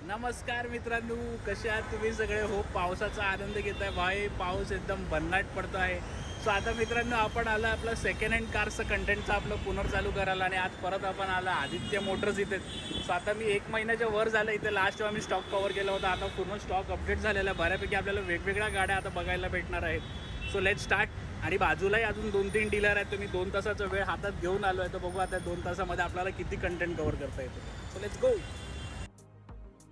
नमस्कार मित्रांनो, कसे आहात तुम्ही सगळे? हो, पावसाचा आनंद घेताय भाई. पाऊस एकदम भन्नाट पडतो आहे. सो आता मित्रांनो, आपण आला आपलं सेकंड हँड कारचं कंटेंटचं आपलं पुनर्चालू करायला, आणि आज परत आपण आला आदित्य मोटर्स इथे. सो आता मी 1 महिन्याच्या वर झालं इथे. लास्ट टाइम मी स्टॉक कव्हर केला होता. आता पूर्ण स्टॉक अपडेट झालेला आहे. बऱ्यापैकी आपल्याला वेगवेगळ्या गाड्या आता बघायला भेटणार आहेत. So let's start. आणि बाजूलाही अजून 2-3 डीलर आहेत. तुम्ही 2 तासाचा वेळ हातात घेऊन आलो आहे, तर बघू आता 2 तासामध्ये आपल्याला किती कंटेंट कव्हर करता येतो. So let's go.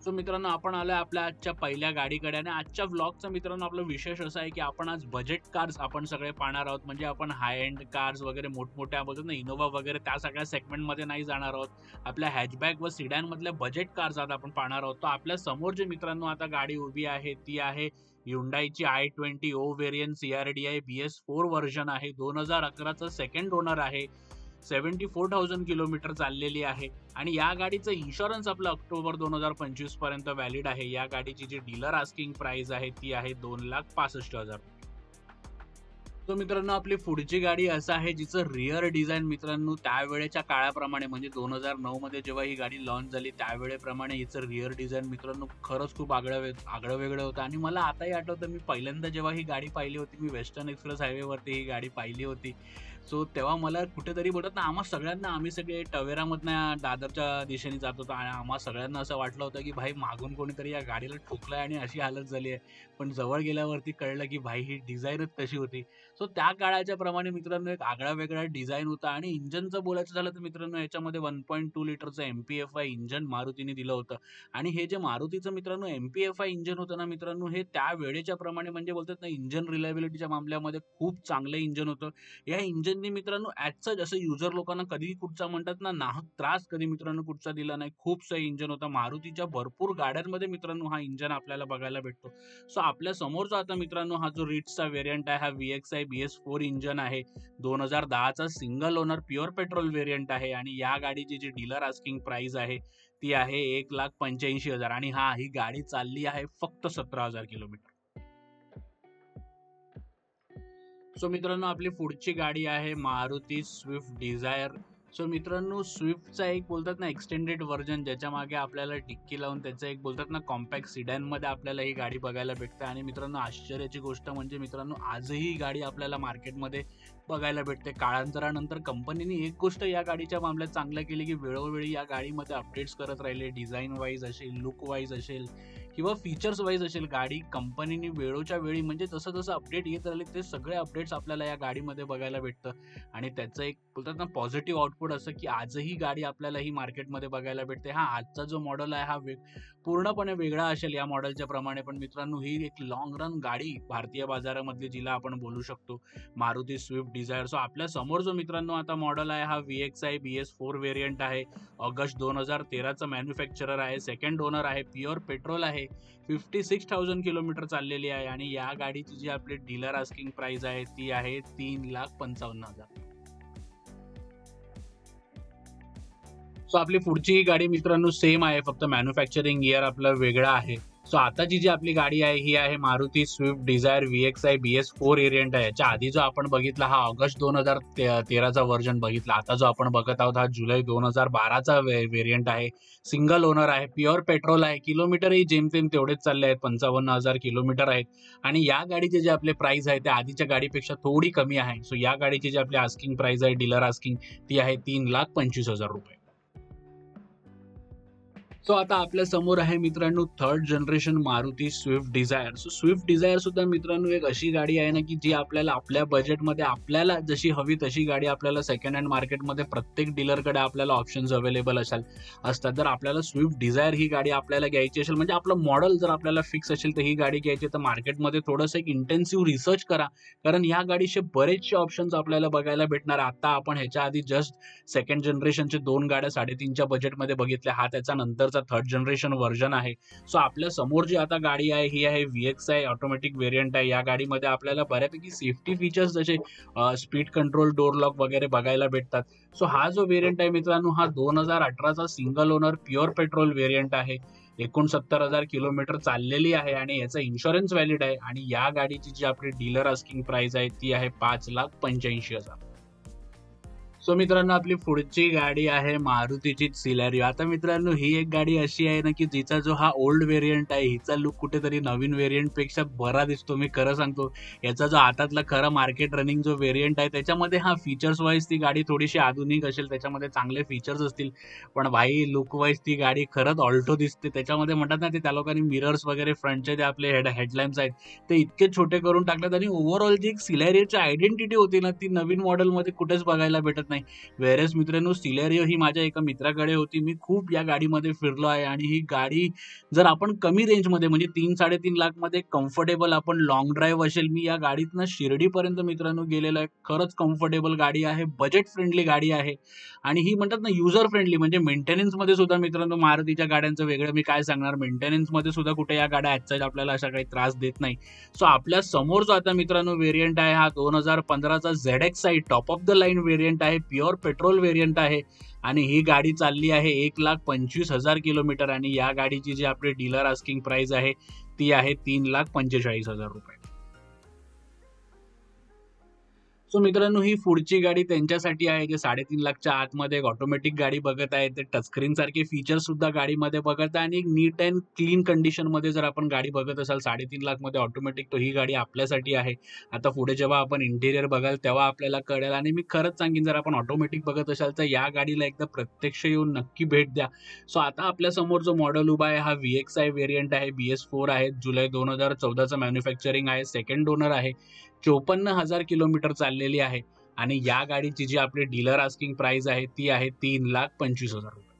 सो मित्रांनो, आपण आलोय आपल्या आजच्या पहिल्या गाडीकडे. आणि आजच्या व्लॉगचा मित्रांनो आपला विशेष असा आहे की आपण आज बजेट कार्स आपण सगळे पाहणार आहोत. म्हणजे आपण हाय एंड कार्स वगैरे मोठमोठ्या बोलतो ना, इनोवा वगैरे त्या सगळ्या सेगमेंटमध्ये नाही जाणार आहोत. आपल्या हॅचबॅक व सिडॅन मधल्या बजेट कार्स आता आपण पाहणार आहोत. तर आपल्या समोर जे मित्रांनो आता गाडी उभी आहे ती आहे Hyundaiची i20 ओ व्हेरियंट CRDI BS4 व्हर्जन आहे. 2011चा सेकंड ओनर आहे. 74,000 किलोमीटर चाललेली आहे. आणि या गाडीचं इन्शुरन्स आपलं ऑक्टोबर 2025 पर्यंत व्हॅलिड आहे. या गाडीची जी डीलर आस्किंग प्राइस आहे ती आहे 2,65,000. तो मित्रांनो आपली पुढची गाडी असं आहे जिचं रिअर डिझाईन मित्रांनो त्यावेळेच्या काळाप्रमाणे म्हणजे 2009 मध्ये जेव्हा ही गाडी लॉन्च झाली त्यावेळेप्रमाणे हिचं रिअर डिझाईन मित्रांनो खरंच खूप आगळं वेगळं होतं. आणि मला आताही आठवतं, मी पहिल्यांदा जेव्हा ही गाडी पाहिली होती, मी वेस्टर्न एक्सप्रेस हायवेवरती ही गाडी पाहिली होती. सो तेव्हा मला कुठेतरी बोलत ना, आम्हा सगळ्यांना, आम्ही सगळे टवेरामधनं दादरच्या दिशेने जात होतो आणि आम्हा सगळ्यांना असं वाटलं होतं की भाई मागून कोणीतरी या गाडीला ठोकलंय आणि अशी हालत झाली आहे. पण जवळ गेल्यावरती कळलं की भाई ही डिझाईनच तशी होती. सो त्या काळाच्या प्रमाणे मित्रांनो एक आगळा वेगळा डिझाईन होता. आणि इंजनचं बोलायचं झालं तर मित्रांनो याच्यामध्ये 1.2 लिटरचं MPFI इंजन मारुतीने दिलं होतं. आणि हे जे मारुतीचं मित्रांनो MPFI इंजन होतं ना मित्रांनो, हे त्या वेळेच्या प्रमाणे म्हणजे बोलतात ना, इंजन रिलायबिलिटीच्या मामल्यामध्ये खूप चांगलं इंजन होतं. या इंजनने मित्रांनो ॲजचं जसं युजर लोकांना कधी कुठचा म्हणतात ना, नाहक त्रास कधी मित्रांनो कुठचा दिला नाही. खूप सही इंजन होता. मारुतीच्या भरपूर गाड्यांमध्ये मित्रांनो हा इंजन आपल्याला बघायला भेटतो. सो आपल्या समोरचा आता मित्रांनो हा जो रिट्सचा व्हेरियंट आहे, हा VXI BS4 इंजन आहे. 2010चा single owner pure petrol variant आहे. आणि या गाडीची जी डीलर आस्किंग प्राइस आहे ती आहे 1,85,000. आणि ही गाडी चालली आहे फक्त 17,000 किलोमीटर. सो मित्रांनो आपली पुढची गाडी आहे मारुती स्विफ्ट डिझायर. सो मित्रांनो स्विफ्टचा एक बोलतात ना एक्सटेंडेड व्हर्जन, ज्याच्या मागे आपल्याला डिक्की लावून त्याचं एक बोलतात ना कॉम्पॅक्ट सिडॅन मध्ये आपल्याला ही गाडी बघायला भेटते. आणि मित्रांनो आश्चर्याची गोष्ट म्हणजे मित्रांनो आजही ही गाडी आपल्याला मार्केटमध्ये बघायला भेटते. काळांतरानंतर कंपनीने एक गोष्ट या गाडीच्या मामल्यात चांगलं केली की वेळोवेळी या गाडीमध्ये अपडेट्स करत राहिले. डिझाईन वाईज असेल, लुक वाईज असेल किंवा फीचर्स वाईज असेल, गाडी कंपनीने वेळोच्या वेळी म्हणजे जसं जसं अपडेट येत राहिले ते सगळे अपडेट्स आपल्याला या गाडीमध्ये बघायला भेटतं. आणि त्याचं एक बोलतात ना पॉझिटिव्ह आउटपुट असं की आजही गाडी आपल्याला ही मार्केटमध्ये बघायला भेटते. आजचा जो मॉडेल आहे पूर्णपणे वेगळा असेल या मॉडेलच्या प्रमाणे, पण मित्रांनो ही एक लॉंग रन गाडी भारतीय बाजारामधली जिला आपण बोलू शकतो, मारुती स्विफ्ट डिझायर. सो आपल्या समोर जो मित्रांनो आता मॉडेल आहे हा VXI BS4 व्हेरियंट आहे. ऑगस्ट 2013चा मॅन्युफॅक्चरर आहे. सेकंड ओनर आहे. प्युअर पेट्रोल आहे. 56,000 किलोमीटर चाललेली आहे. आणि या गाडीची जी आपली डीलर आस्किंग प्राइस आहे ती आहे 3,55,000. सो आपली पुढची ही गाडी मित्रांनो सेम आहे, फक्त मॅन्युफॅक्चरिंग इयर आपलं वेगळं आहे. सो आताची जी आपली गाडी आहे ही आहे Maruti Swift Dzire VXI BS4 variant आहे. याच्या आधी जो आपण बघितला हा ऑगस्ट 2013चा व्हर्जन बघितला. आता जो आपण बघत आहोत हा जुलै 2012चा व्हेरियंट आहे. सिंगल ओनर आहे. प्युअर पेट्रोल आहे. किलोमीटरही जेमतेम तेवढेच चालले आहेत, 55,000 किलोमीटर आहेत. आणि या गाडीचे जे आपले प्राइस आहे ते आधीच्या गाडीपेक्षा थोडी कमी आहे. सो या गाडीची जी आपली आस्किंग प्राइस आहे डीलर आस्किंग ती आहे 3,25,000 रुपये. सो आता आपल्या समोर आहे मित्रांनो third generation Maruti Swift Dzire. So Swift Dzire सुद्धा मित्रांनो एक अशी गाडी आहे ना की जी आपल्याला आपल्या बजेटमध्ये आपल्याला जशी हवी तशी गाडी आपल्याला सेकंड हँड मार्केटमध्ये प्रत्येक डीलरकडे आपल्याला ऑप्शन्स अवेलेबल असतात. जर आपल्याला स्विफ्ट डिझायर ही गाडी आपल्याला घ्यायची असेल, म्हणजे आपलं मॉडेल जर आपल्याला फिक्स असेल तर ही गाडी घ्यायची, तर मार्केटमध्ये थोडंसं एक इंटेन्सिव्ह रिसर्च करा, कारण या गाडीचे बरेचसे ऑप्शन्स आपल्याला बघायला भेटणार. आता आपण ह्याच्या आधी जस्ट सेकंड जनरेशनचे 2 गाड्या 3.5च्या बजेटमध्ये बघितल्या. हा त्याच्या नंतर थर्ड जनरेशन व्हर्जन आहे. सो आपल्या समोर जी आता गाडी आहे ही आहे VXI ऑटोमॅटिक व्हेरियंट आहे. या गाडीमध्ये आपल्याला बऱ्यापैकी सेफ्टी फीचर्स जसे स्पीड कंट्रोल, डोर लॉक वगैरे बघायला भेटतात. सो हा जो व्हेरियंट आहे मित्रांनो हा 2018चा single owner pure petrol variant आहे. 69,000 किलोमीटर चाललेली आहे आणि याचा इन्शुरन्स व्हॅलिड आहे. आणि या गाडीची जी आपली डीलर आस्किंग प्राइस आहे ती आहे 5,85,000. सो मित्रांनो आपली पुढची गाडी आहे मारुतीची सिलेरियो। आता मित्रांनो ही एक गाडी अशी आहे ना की जिचा जो हा ओल्ड व्हेरियंट आहे हिचा लुक कुठेतरी नवीन व्हेरियंट पेक्षा बरा दिसतो। मी खरं सांगतो, याचा जो आतातला खरा मार्केट रनिंग जो व्हेरियंट आहे त्याच्यामध्ये हा फीचर्स वाईज ती गाडी थोडीशी आधुनिक असेल, त्याच्यामध्ये चांगले फीचर्स असतील, पण भाई लुक वाईज ती गाडी खरंच ऑल्टो दिसते। त्याच्यामध्ये म्हणतात ना ते त्या लोकांनी मिरर्स वगैरे फ्रंटचे जे आपले हेडलॅम्प्स आहेत ते इतके छोटे करून टाकलेत आणि ओव्हरऑल जी एक सिलेरियोची आयडेंटिटी होती ना ती नवीन मॉडेलमध्ये कुठेच बघायला भेटत नाही। वेरेस मित्रांनो सिलेरियो ही माझ्या एका मित्राकडे होती, मी खूप या गाडीमध्ये फिरलो आहे आणि ही गाडी जर आपण कमी रेंजमध्ये म्हणजे 3-3.5 लाख मध्ये कम्फर्टेबल आपण लॉंग ड्राईव्ह असेल, मी या गाडीतनं शिर्डीपर्यंत मित्रांनो गेलेलो आहे। खरंच कम्फर्टेबल गाडी आहे, बजेट फ्रेंडली गाडी आहे आणि ही म्हणतात ना युजर फ्रेंडली, म्हणजे मेंटेनन्स मध्ये सुद्धा मित्रांनो मारुतीच्या गाड्यांचं वेगळं मी काय सांगणार, मेंटेनन्स मध्ये सुद्धा कुठे या गाड्या आजच्या आपल्याला अशा काही त्रास देत नाही। सो आपल्या समोर जो आता मित्रांनो व्हेरियंट आहे हा 2015चा ZX आहे, top of the line variant आहे, प्युअर पेट्रोल व्हेरियंट आहे आणि ही गाडी चालली आहे 1,25,000 किलोमीटर आणि या गाडीची जी आपली डीलर आस्किंग प्राइस आहे ती आहे 3,45,000 रुपये। सो मित्रांनो ही पुढची गाडी त्यांच्यासाठी आहे जे 3.5 लाखच्या आतमध्ये एक ऑटोमॅटिक गाडी बघत आहे, ते टचस्क्रीन सारखे फीचर्स सुद्धा गाडीमध्ये बघत आहे आणि एक नीट अँड क्लीन कंडिशन मध्ये जर आपण गाडी बघत असाल 3.5 लाख मध्ये ऑटोमॅटिक, तो ही गाडी आपल्यासाठी आहे। आता पुढे जेव्हा आपण इंटेरियर बघाल तेव्हा आपल्याला कळेल आणि मी खरंच सांगेन जर आपण ऑटोमॅटिक बघत असाल तर या गाडीला एकदा प्रत्यक्ष येऊन नक्की भेट द्या। सो आता आपल्या समोर जो मॉडेल उभा आहे हा VXI व्हेरियंट आहे, BS4 आहे, जुलै 2014चं मॅन्युफॅक्चरिंग आहे, सेकंड ओनर आहे, 54,000 किलोमीटर चाललेली आहे आणि या गाडीची जी आपली डीलर आस्किंग प्राइस आहे ती आहे 3,25,000 रुपये।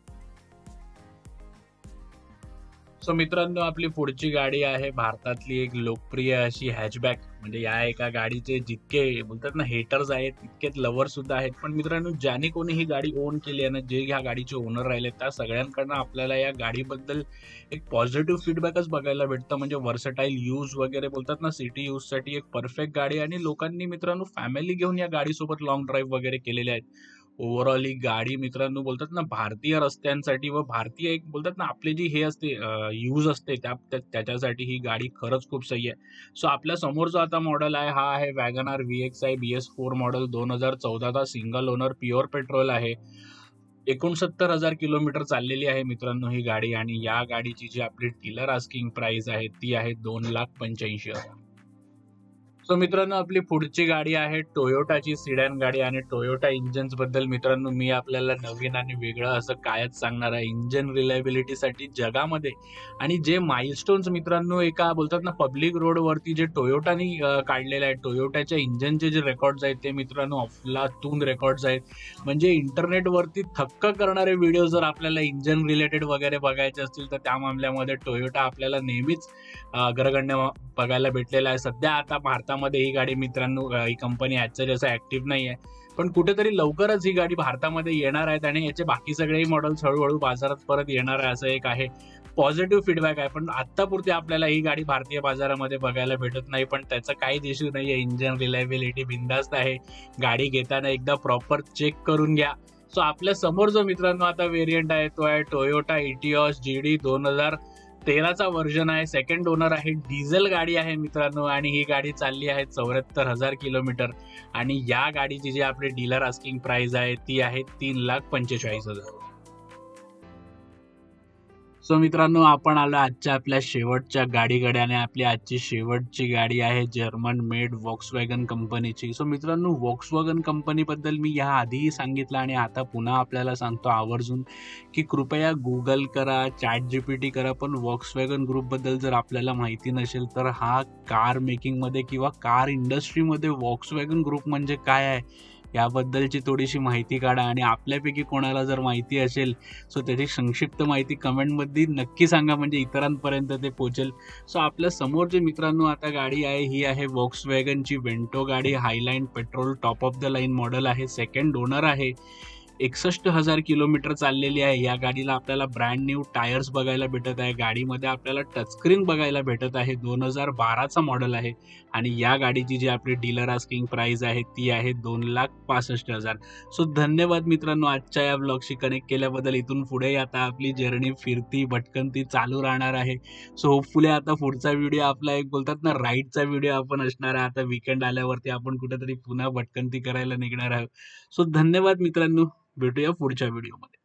सो मित्रांनो आपली पुढची गाडी आहे भारतातली एक लोकप्रिय अशी हॅचबॅक, म्हणजे या एका गाडीचे जितके बोलतात ना हेटर्स आहेत तितकेच लवर सुद्धा आहेत, पण मित्रांनो ज्याने कोणी ही गाडी ओन केली आहे ना, जे ह्या गाडीचे ओनर राहिले त्या सगळ्यांकडनं आपल्याला या गाडीबद्दल एक पॉझिटिव्ह फीडबॅकच बघायला भेटतं। म्हणजे वर्सटाईल यूज वगैरे बोलतात ना, सिटी यूज साठी एक परफेक्ट गाडी आणि लोकांनी मित्रांनो फॅमिली घेऊन या गाडीसोबत लॉंग ड्राईव्ह वगैरे केलेले आहेत। ओव्हरऑल ही गाडी मित्रांनो बोलतात ना भारतीय रस्त्यांसाठी व भारतीय एक बोलतात ना आपली जी हे असते यूज असते त्याच्यासाठी ही गाडी खरंच खूप सही आहे। सो आपल्या समोर जो आता मॉडेल आहे हा आहे वॅगनार VXI BS4 मॉडेल, 2014चा सिंगल ओनर, प्युअर पेट्रोल आहे, 69,000 किलोमीटर चाललेली आहे मित्रांनो ही गाडी आणि या गाडीची जी आपली डीलर आस्किंग प्राइस आहे ती आहे 2,85,000। सो मित्रांनो आपली पुढची गाडी आहे टोयोटाची सिडॅन गाडी आणि टोयोटा इंजिन्स बद्दल मित्रांनो मी आपल्याला नवीन आणि वेगळं असं कायच सांगणार आहे। इंजिन रिलायबिलिटीसाठी जगामध्ये आणि जे माइलस्टोन्स मित्रांनो एका बोलतात ना पब्लिक रोडवरती जे टोयोटानी काढलेले आहेत, टोयोटाच्या इंजिनचे जे रेकॉर्ड्स आहेत ते मित्रांनो अफलातून रेकॉर्ड्स आहेत। म्हणजे इंटरनेटवरती थक्क करणारे व्हिडिओ जर आपल्याला इंजिन रिलेटेड वगैरे बघायचे असतील तर त्या मामल्यामध्ये टोयोटा आपल्याला नेहमीच अग्रगण्य बघायला भेटलेला आहे। सध्या आता भारतामध्ये ही गाडी मित्रांनो ही कंपनी ॲक्च्युअली जसं ऍक्टिव्ह नाही आहे, पण कुठेतरी लवकरच ही गाडी भारतामध्ये येणार आहेत आणि याचे बाकी सगळेही मॉडेल्स हळूहळू बाजारात परत येणार आहे असं एक आहे पॉझिटिव्ह फीडबॅक आहे। पण आत्तापुरती आपल्याला ही गाडी भारतीय बाजारामध्ये बघायला भेटत नाही, पण त्याचं काही इश्यू नाही आहे। इंजिन रिलायबिलिटी बिंदास्त आहे, गाडी घेताना एकदा प्रॉपर चेक करून घ्या। सो आपल्या समोर जो मित्रांनो आता व्हेरियंट आहे तो आहे टोयोटा इटिओस GD 2013चा व्हर्जन आहे, सेकंड ओनर आहे, डिझेल गाडी आहे मित्रांनो आणि ही गाडी चालली आहे 74,000 किलोमीटर आणि या गाडीची जी आपली डीलर आस्किंग प्राइस आहे ती आहे 3,45,000। सो मित्रांनो आपण आलो आजच्या आपल्या शेवटच्या गाडीकडे आणि आपली आजची शेवटची गाडी आहे जर्मन मेड व्हॉक्सवॅगन कंपनीची। सो मित्रांनो व्हॉक्सवॅगन कंपनीबद्दल मी या आधीही सांगितलं आणि आता पुन्हा आपल्याला सांगतो आवर्जून की कृपया गुगल करा, ChatGPT करा, पण व्हॉक्सवॅगन ग्रुपबद्दल जर आपल्याला माहिती नसेल तर हा कार मेकिंगमध्ये किंवा कार इंडस्ट्रीमध्ये व्हॉक्सवॅगन ग्रुप म्हणजे काय आहे याबद्दलची थोडीशी माहिती काढा आणि आपल्यापैकी कोणाला जर माहिती असेल सो त्याची संक्षिप्त माहिती कमेंटमध्ये नक्की सांगा, म्हणजे इतरांपर्यंत ते पोहोचेल। सो आपल्या समोर जे मित्रांनो आता गाडी आहे ही आहे व्हॉक्सवॅगनची वेंटो गाडी, highline petrol top of the line model आहे, सेकंड ओनर आहे, 61,000 किलोमीटर चाललेली आहे. या गाडीला आपल्याला ब्रँड न्यू टायर्स बघायला भेटत आहे. गाडीमध्ये आपल्याला टचस्क्रीन बघायला भेटत आहे. 2012चा मॉडेल आहे आणि या गाडीची जी आपली डीलर आस्किंग प्राइस आहे ती आहे 2,65,000. सो धन्यवाद मित्रांनो आजच्या या ब्लॉगशी कनेक्ट केल्याबद्दल. इथून पुढे आता आपली जर्नी फिरती भटकंती चालू राहणार आहे. सो होपफुली आता पुढचा व्हिडिओ आपला एक बोलतात ना राईडचा व्हिडिओ आपण असणार आहे. आता वीकेंड आल्यावरती आपण कुठेतरी पुन्हा भटकंती करायला निघणार आहोत. सो धन्यवाद मित्रांनो, भेटूया पुढच्या व्हिडिओमध्ये.